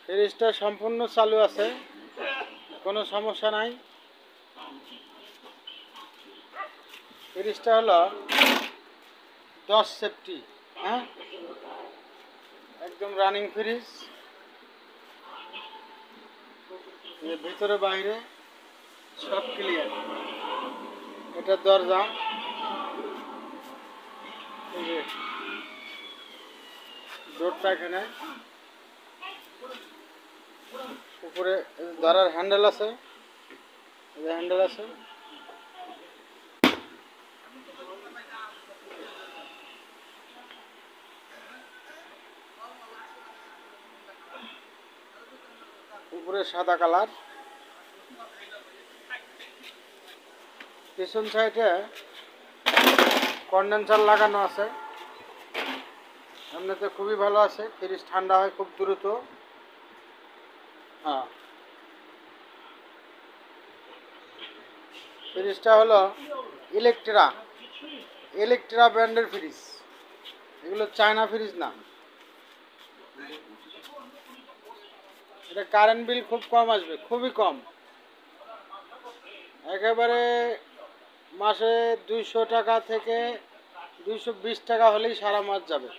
ফ্রিজটা সম্পূর্ণ চালু আছে, কোনো সমস্যা নাই। ফ্রিজটা হলো 10 সেফটি, হ্যাঁ, একদম রানিং ফ্রিজ। ভিতরে বাইরে সব ক্লিয়ার। এটা দরজা, এই যে ডোরটা এখানে, উপরে ধরার হ্যান্ডেল আছে, হ্যান্ডেল আছে। উপরে সাদা কালার, পিছন সাইডে কন্ডেন্সার লাগানো আছে। এমনিতে খুবই ভালো আছে, ফ্রিজ ঠান্ডা হয় খুব দ্রুত। হ্যাঁ, ফ্রিজটা হলো ইলেকট্রা ব্র্যান্ডের ফ্রিজ, এগুলো চায়না ফ্রিজ না। এটা কারেন্ট বিল খুব কম আসবে, খুবই কম, একেবারে মাসে 200 টাকা থেকে 220 টাকা হলেই সারা মাস যাবে।